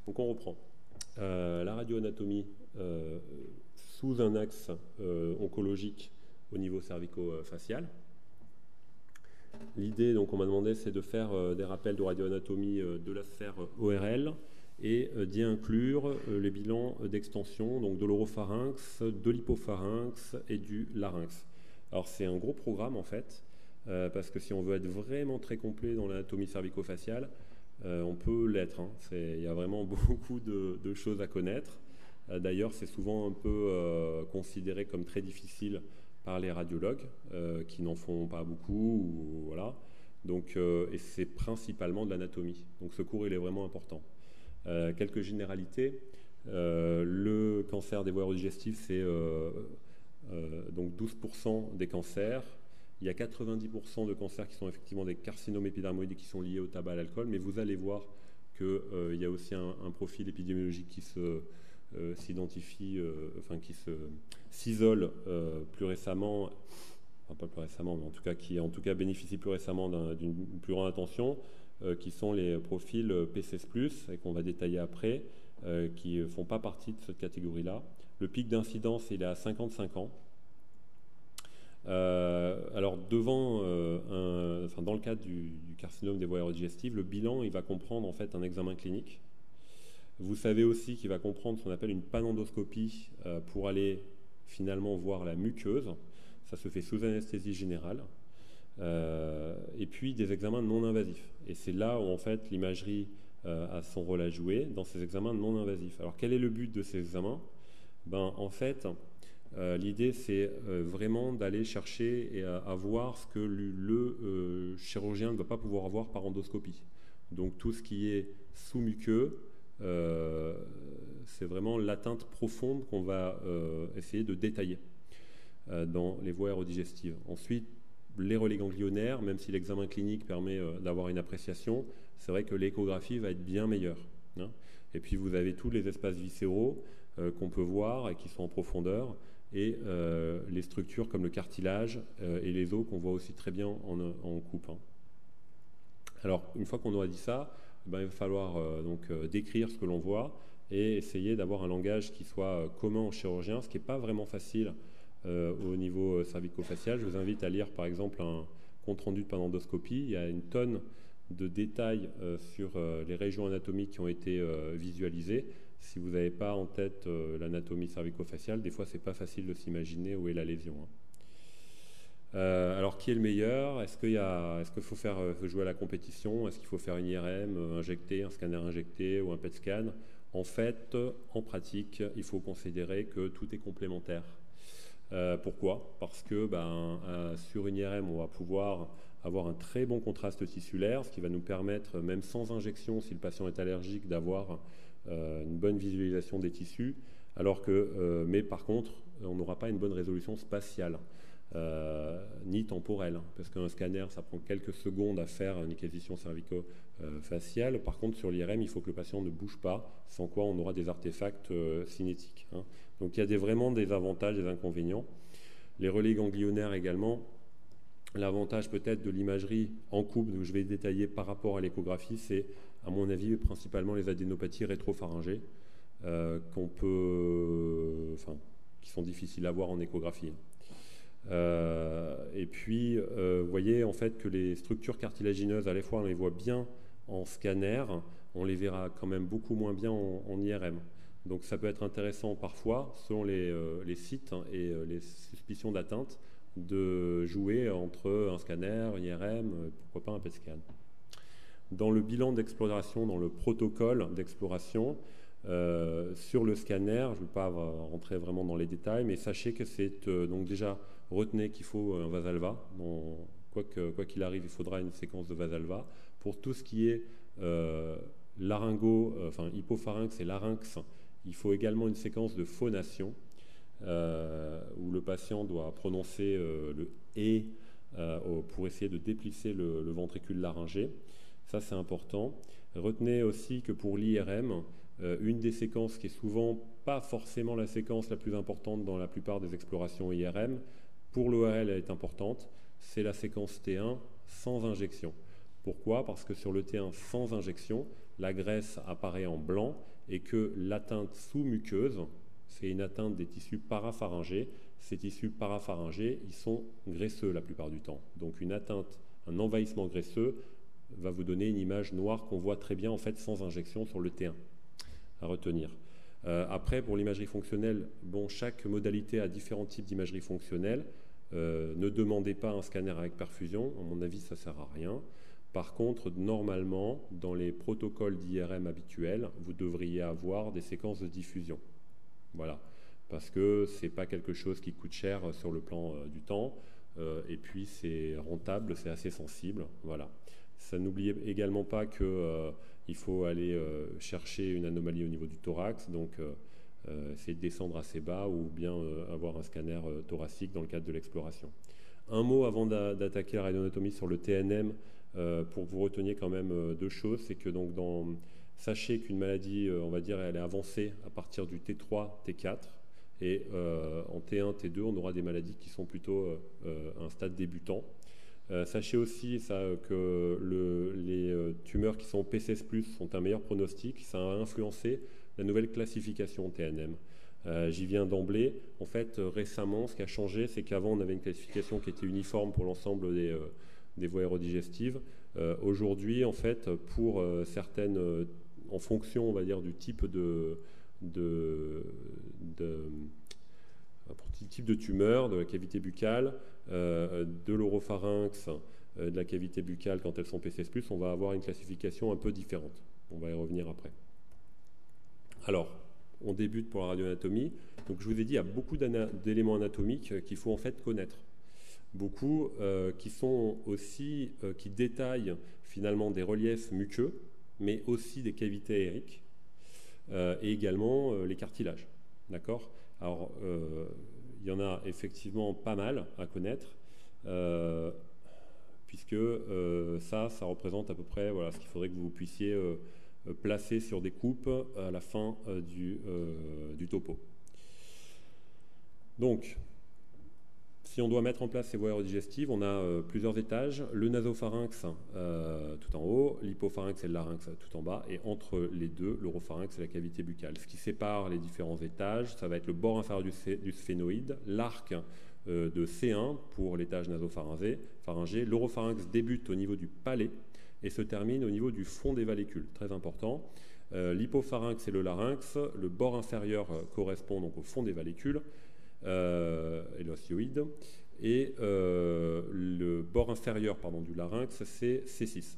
Donc on reprend. La radioanatomie sous un axe oncologique au niveau cervico-facial. L'idée, donc, on m'a demandé, c'est de faire des rappels de radioanatomie de la sphère ORL et d'y inclure les bilans d'extension, donc de l'oropharynx, de l'hypopharynx et du larynx. Alors c'est un gros programme en fait, parce que si on veut être vraiment très complet dans l'anatomie cervico-faciale, on peut l'être. Hein. Il y a vraiment beaucoup de choses à connaître. D'ailleurs, c'est souvent un peu considéré comme très difficile par les radiologues qui n'en font pas beaucoup. Voilà. Donc, et c'est principalement de l'anatomie. Donc ce cours, il est vraiment important. Quelques généralités. Le cancer des voies aérodigestives, c'est donc 12% des cancers. Il y a 90% de cancers qui sont effectivement des carcinomes épidermoïdes qui sont liés au tabac, à l'alcool, mais vous allez voir qu'il y a aussi un profil épidémiologique qui s'identifie, enfin qui s'isole plus récemment, enfin pas plus récemment, mais en tout cas qui en tout cas bénéficie plus récemment d'une plus grande attention, qui sont les profils PCS+, et qu'on va détailler après, qui ne font pas partie de cette catégorie-là. Le pic d'incidence, il est à 55 ans. Alors dans le cadre du carcinome des voies aérodigestives, le bilan il va comprendre en fait un examen clinique. Vous savez aussi qu'il va comprendre ce qu'on appelle une panendoscopie pour aller finalement voir la muqueuse. Ça se fait sous anesthésie générale. Et puis des examens non invasifs. Et c'est là où en fait l'imagerie a son rôle à jouer dans ces examens non invasifs. Alors quel est le but de ces examens? En fait, l'idée, c'est vraiment d'aller chercher et à voir ce que le chirurgien ne va pas pouvoir voir par endoscopie. Donc tout ce qui est sous-muqueux, c'est vraiment l'atteinte profonde qu'on va essayer de détailler dans les voies aérodigestives. Ensuite, les relais ganglionnaires, même si l'examen clinique permet d'avoir une appréciation, c'est vrai que l'échographie va être bien meilleure. Hein. Et puis vous avez tous les espaces viscéraux qu'on peut voir et qui sont en profondeur, et les structures comme le cartilage et les os qu'on voit aussi très bien en coupe. Hein. Alors, une fois qu'on aura dit ça, il va falloir décrire ce que l'on voit et essayer d'avoir un langage qui soit commun aux chirurgiens, ce qui n'est pas vraiment facile au niveau cervico-facial. Je vous invite à lire par exemple un compte-rendu de panendoscopie. Il y a une tonne de détails sur les régions anatomiques qui ont été visualisées. Si vous n'avez pas en tête l'anatomie cervico-faciale, des fois c'est pas facile de s'imaginer où est la lésion. Hein. Alors qui est le meilleur? Est-ce qu'il faut jouer à la compétition? Est-ce qu'il faut faire une IRM injectée, un scanner injecté ou un PET scan? En fait, en pratique, il faut considérer que tout est complémentaire. Pourquoi? Parce que sur une IRM, on va pouvoir avoir un très bon contraste tissulaire, ce qui va nous permettre, même sans injection, si le patient est allergique, d'avoir une bonne visualisation des tissus, mais par contre, on n'aura pas une bonne résolution spatiale, ni temporelle, parce qu'un scanner, ça prend quelques secondes à faire une acquisition cervico-faciale. Par contre, sur l'IRM, il faut que le patient ne bouge pas, sans quoi on aura des artefacts cinétiques. Hein. Donc il y a vraiment des avantages et des inconvénients. Les relais ganglionnaires également. L'avantage peut-être de l'imagerie en coupe, que je vais détailler par rapport à l'échographie, c'est à mon avis principalement les adénopathies rétropharyngées qui sont difficiles à voir en échographie. Et puis vous voyez en fait que les structures cartilagineuses, à la fois on les voit bien en scanner, on les verra quand même beaucoup moins bien en IRM. Donc ça peut être intéressant parfois, selon les sites et les suspicions d'atteinte, de jouer entre un scanner, un IRM, pourquoi pas un PET scan. Dans le bilan d'exploration, dans le protocole d'exploration, sur le scanner, je ne vais pas rentrer vraiment dans les détails, mais sachez que c'est donc déjà, retenez qu'il faut un Vasalva. Quoi qu'il arrive, il faudra une séquence de Vasalva. Pour tout ce qui est hypopharynx et larynx, il faut également une séquence de phonation où le patient doit prononcer le « et » pour essayer de déplisser le ventricule laryngé. Ça, c'est important. Retenez aussi que pour l'IRM, une des séquences qui est souvent pas forcément la séquence la plus importante dans la plupart des explorations IRM, pour l'ORL elle est importante, c'est la séquence T1 sans injection. Pourquoi? Parce que sur le T1 sans injection, la graisse apparaît en blanc et que l'atteinte sous-muqueuse, c'est une atteinte des tissus parapharyngés. Ces tissus parapharyngés, ils sont graisseux la plupart du temps. Donc une atteinte, un envahissement graisseux va vous donner une image noire qu'on voit très bien en fait sans injection sur le T1. À retenir. Après, pour l'imagerie fonctionnelle, bon, chaque modalité a différents types d'imagerie fonctionnelle. Ne demandez pas un scanner avec perfusion, à mon avis, ça ne sert à rien. Par contre, normalement, dans les protocoles d'IRM habituels, vous devriez avoir des séquences de diffusion. Voilà, parce que ce n'est pas quelque chose qui coûte cher sur le plan du temps, et puis c'est rentable, c'est assez sensible. Voilà. Ça, n'oubliez également pas qu'il faut aller chercher une anomalie au niveau du thorax, donc essayer de descendre assez bas ou bien avoir un scanner thoracique dans le cadre de l'exploration. Un mot avant d'attaquer la radioanatomie sur le TNM, pour que vous reteniez quand même deux choses, c'est que donc sachez qu'une maladie, on va dire, elle est avancée à partir du T3, T4, et en T1, T2, on aura des maladies qui sont plutôt à un stade débutant. Sachez aussi que les tumeurs qui sont P16+, sont un meilleur pronostic. Ça a influencé la nouvelle classification TNM. J'y viens d'emblée. En fait, récemment, ce qui a changé, c'est qu'avant, on avait une classification qui était uniforme pour l'ensemble des voies aérodigestives. Aujourd'hui, en fait, pour certaines, en fonction, on va dire, du type type de tumeur, de la cavité buccale, de l'oropharynx, de la cavité buccale quand elles sont P16+, on va avoir une classification un peu différente. On va y revenir après. Alors, on débute pour la radioanatomie. Donc, je vous ai dit, il y a beaucoup d'éléments anatomiques qu'il faut en fait connaître. Beaucoup qui sont aussi, qui détaillent finalement des reliefs muqueux, mais aussi des cavités aériques, et également les cartilages. D'accord? Alors, il y en a effectivement pas mal à connaître, puisque ça représente à peu près voilà, ce qu'il faudrait que vous puissiez placer sur des coupes à la fin du topo. Donc, si on doit mettre en place ces voies aérodigestives, on a plusieurs étages. Le nasopharynx tout en haut, l'hypopharynx et le larynx tout en bas, et entre les deux, l'oropharynx et la cavité buccale. Ce qui sépare les différents étages, ça va être le bord inférieur du sphénoïde, l'arc de C1 pour l'étage nasopharyngé. L'oropharynx débute au niveau du palais et se termine au niveau du fond des vallécules, très important. L'hypopharynx et le larynx, le bord inférieur correspond donc au fond des vallécules, et l'ostéoïde, et le bord inférieur du larynx, c'est C6.